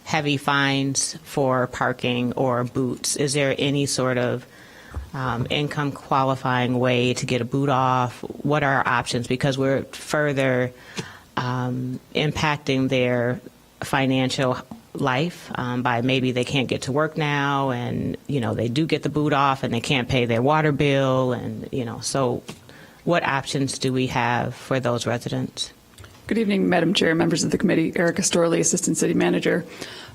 heavy fines for parking or boots. Is there any sort of income qualifying way to get a boot off? What are our options? Because we're further impacting their financial life by maybe they can't get to work now, and they do get the boot off and they can't pay their water bill, and so what options do we have for those residents? Good evening, Madam Chair, members of the committee. Erica Storley, Assistant City Manager.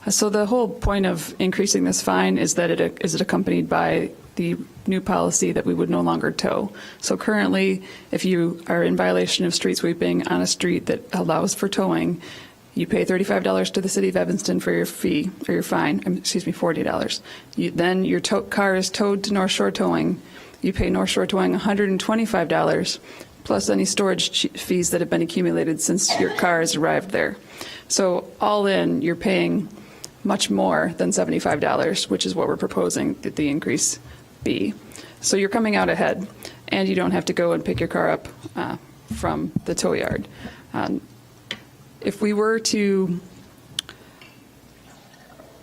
So the whole point of increasing this fine is that it is accompanied by the new policy that we would no longer tow. So currently, if you are in violation of street sweeping on a street that allows for towing, you pay $35 to the City of Evanston for your fee, or your fine, $40. Then your car is towed to North Shore Towing. You pay North Shore Towing $125, plus any storage fees that have been accumulated since your car has arrived there. So all in, you're paying much more than $75, which is what we're proposing that the increase be. So you're coming out ahead, and you don't have to go and pick your car up from the tow yard. If we were to,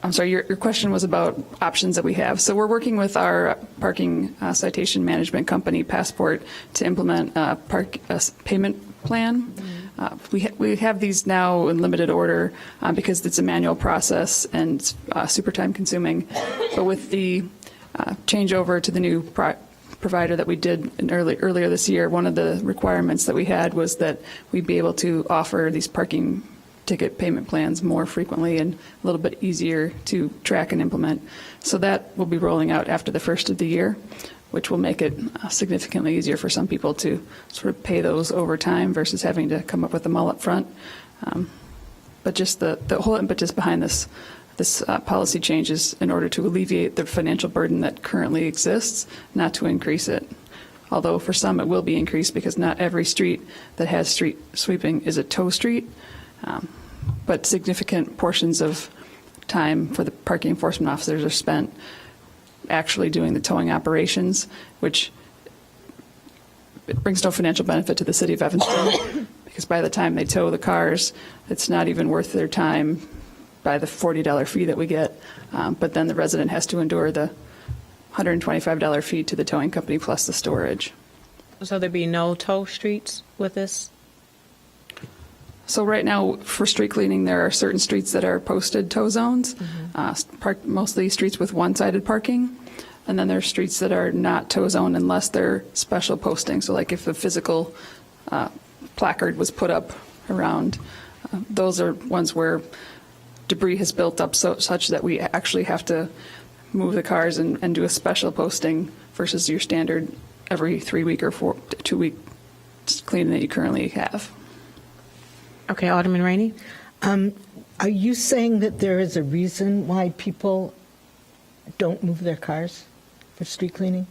I'm sorry, your question was about options that we have. So we're working with our parking citation management company, Passport, to implement a payment plan. We have these now in limited order because it's a manual process and super time consuming. But with the changeover to the new provider that we did earlier this year, one of the requirements that we had was that we'd be able to offer these parking ticket payment plans more frequently and a little bit easier to track and implement. So that will be rolling out after the first of the year, which will make it significantly easier for some people to sort of pay those over time versus having to come up with them all up front. But just the whole impetus behind this policy change is in order to alleviate the financial burden that currently exists, not to increase it. Although for some it will be increased because not every street that has street sweeping is a tow street. But significant portions of time for the parking enforcement officers are spent actually doing the towing operations, which it brings no financial benefit to the City of Evanston because by the time they tow the cars, it's not even worth their time by the $40 fee that we get. But then the resident has to endure the $125 fee to the towing company plus the storage. So there'd be no tow streets with this? So right now, for street cleaning, there are certain streets that are posted tow zones, mostly streets with one-sided parking. And then there are streets that are not tow zone unless they're special posting. So like if a physical placard was put up around, those are ones where debris has built up such that we actually have to move the cars and do a special posting versus your standard every 3-week or 2-week cleaning that you currently have. Okay, Alderman Rainey? Are you saying that there is a reason why people don't move their cars for street cleaning?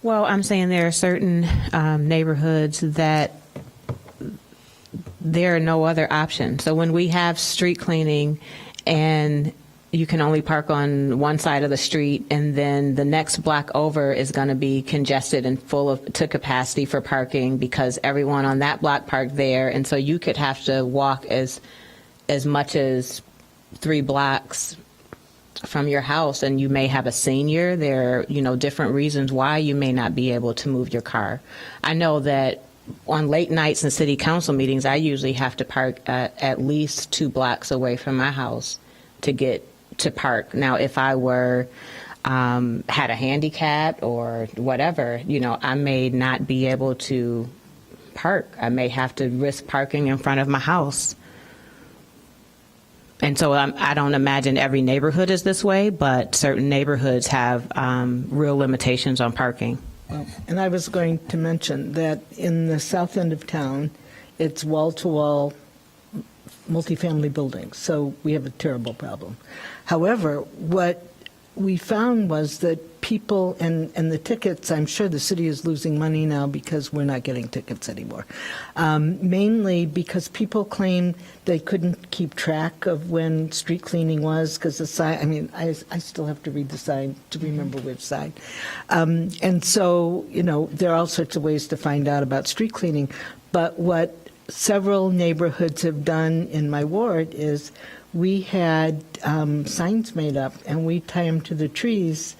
Well, I'm saying there are certain neighborhoods that there are no other option. So when we have street cleaning and you can only park on one side of the street, and then the next block over is going to be congested and full to capacity for parking because everyone on that block parked there, and so you could have to walk as much as 3 blocks from your house, and you may have a senior. There are, different reasons why you may not be able to move your car. I know that on late nights and city council meetings, I usually have to park at least 2 blocks away from my house to get to park. Now, if I were had a handicap or whatever, I may not be able to park. I may have to risk parking in front of my house. And so I don't imagine every neighborhood is this way, but certain neighborhoods have real limitations on parking. And I was going to mention that in the south end of town, it's wall-to-wall multifamily buildings, so we have a terrible problem. However, what we found was that people, and the tickets, I'm sure the city is losing money now because we're not getting tickets anymore, mainly because people claim they couldn't keep track of when street cleaning was because the sign, I still have to read the sign to remember which side. And so, there are all sorts of ways to find out about street cleaning, but what several neighborhoods have done in my ward is we had signs made up, and we tie them to the trees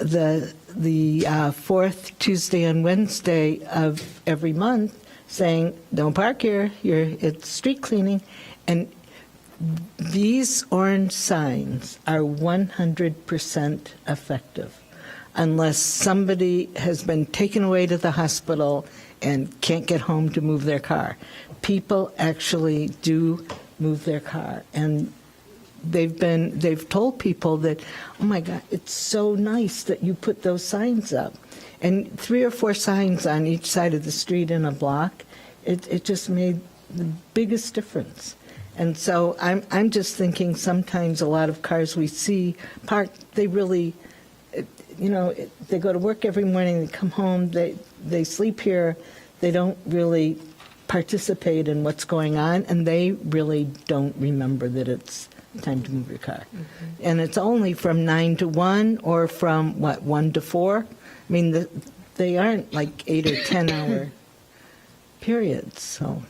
the fourth Tuesday and Wednesday of every month, saying, "Don't park here. It's street cleaning," and these orange signs are 100% effective, unless somebody has been taken away to the hospital and can't get home to move their car. People actually do move their car, and they've told people that, "Oh my God, it's so nice that you put those signs up." And 3 or 4 signs on each side of the street in a block, it just made the biggest difference. And so I'm just thinking sometimes a lot of cars we see parked, they really, they go to work every morning, they come home, they sleep here, they don't really participate in what's going on, and they really don't remember that it's time to move your car. And it's only from 9 to 1 or from, 1 to 4? I mean, they aren't like 8 or 10-hour periods, so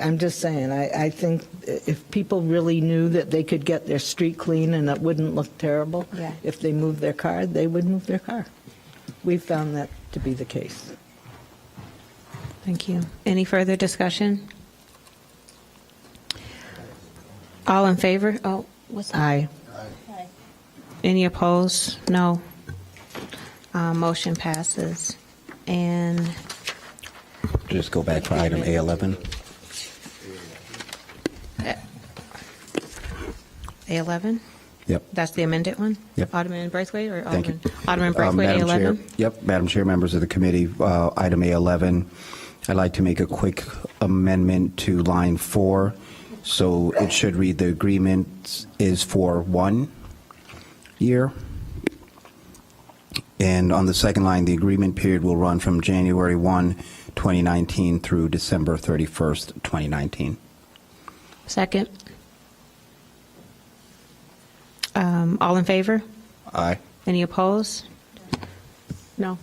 I'm just saying, I think if people really knew that they could get their street clean and it wouldn't look terrible, Yeah. if they moved their car, they would move their car. We've found that to be the case. Thank you. Any further discussion? All in favor? Oh, what's that? Aye. Any opposed? No. Motion passes. And Just go back for item A11. A11? Yep. That's the amended one? Yep. Alderman Braithwaite or Thank you. Alderman Braithwaite, Madam Chair. A11? Yep, Madam Chair, members of the committee, item A11, I'd like to make a quick amendment to line 4. So it should read, the agreement is for 1 year. And on the second line, the agreement period will run from January 1, 2019 through December 31st, 2019. Second. All in favor? Aye. Any opposed? No.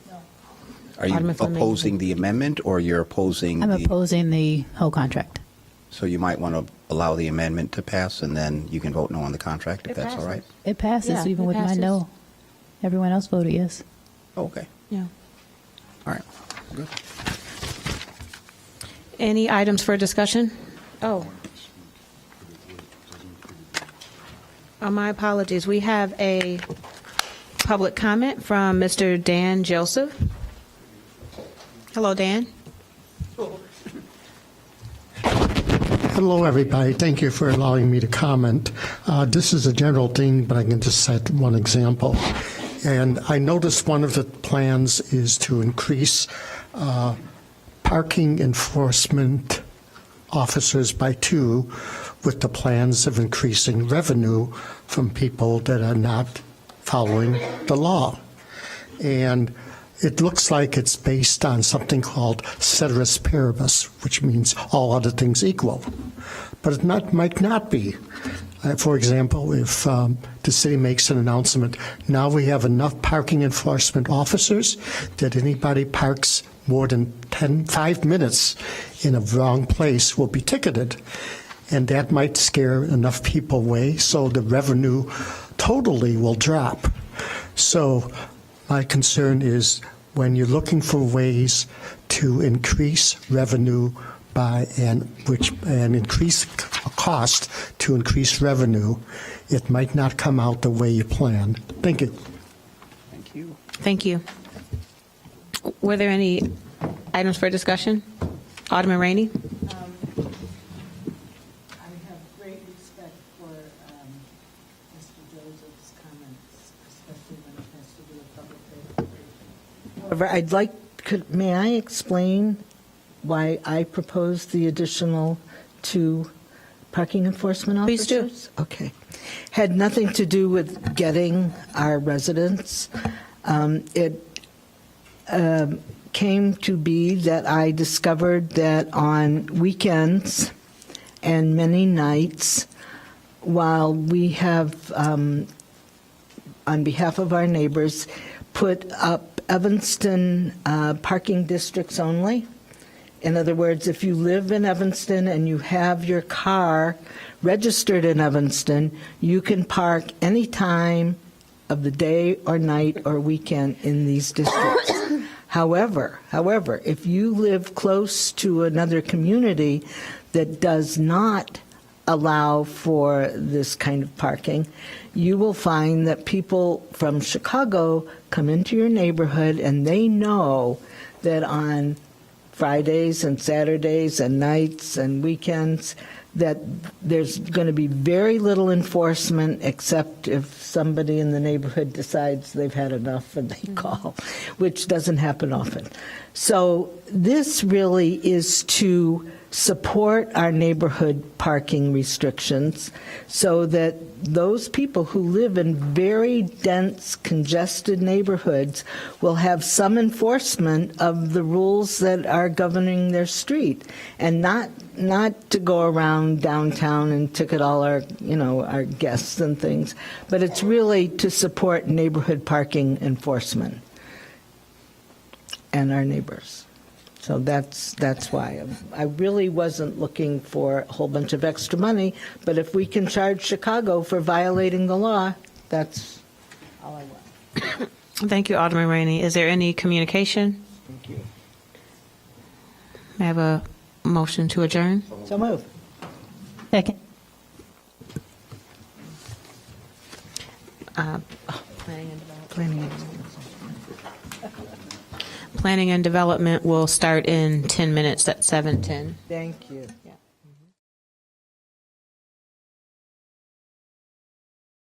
Are you Alderman Fleming. opposing the amendment, or you're opposing I'm the... opposing the whole contract. So you might want to allow the amendment to pass, and then you can vote no on the contract, if It that's all right? It passes Yeah, even it with my passes. no. Everyone else voted yes. Okay, Yeah. all right, good. Any items for discussion? Oh. My apologies. We have a public comment from Mr. Dan Joseph. Hello, Dan. Hello, everybody. Thank you for allowing me to comment. This is a general thing, but I can just cite one example. And I noticed one of the plans is to increase parking enforcement officers by 2, with the plans of increasing revenue from people that are not following the law. And it looks like it's based on something called ceteris paribus, which means all other things equal. But it might not be. For example, if the city makes an announcement, now we have enough parking enforcement officers that anybody parks more than 5 minutes in a wrong place will be ticketed. And that might scare enough people away, so the revenue totally will drop. So my concern is when you're looking for ways to increase revenue and increase cost to increase revenue, it might not come out the way you planned. Thank you. Thank you. Thank you. Were there any items for discussion? Alderman Rainey? I have great respect for Mr. Joseph's comments, especially when it has to do with public transportation. However, may I explain why I proposed the additional 2 parking enforcement officers? Please do. Okay. Had nothing to do with getting our residents. It came to be that I discovered that on weekends and many nights, while we have, on behalf of our neighbors, put up Evanston parking districts only, In other words, if you live in Evanston and you have your car registered in Evanston, you can park any time of the day or night or weekend in these districts. However, if you live close to another community that does not allow for this kind of parking, you will find that people from Chicago come into your neighborhood and they know that on Fridays and Saturdays and nights and weekends that there's going to be very little enforcement except if somebody in the neighborhood decides they've had enough and they call, which doesn't happen often. So this really is to support our neighborhood parking restrictions so that those people who live in very dense, congested neighborhoods will have some enforcement of the rules that are governing their street, and not to go around downtown and ticket all our guests and things, but it's really to support neighborhood parking enforcement and our neighbors. So that's why. I really wasn't looking for a whole bunch of extra money, but if we can charge Chicago for violating the law, that's all I want. Thank you, Alderman Rainey. Is there any communication? Thank you. May I have a motion to adjourn? So move. Second. Planning and Development will start in 10 minutes at 7:10. Thank you. Yeah.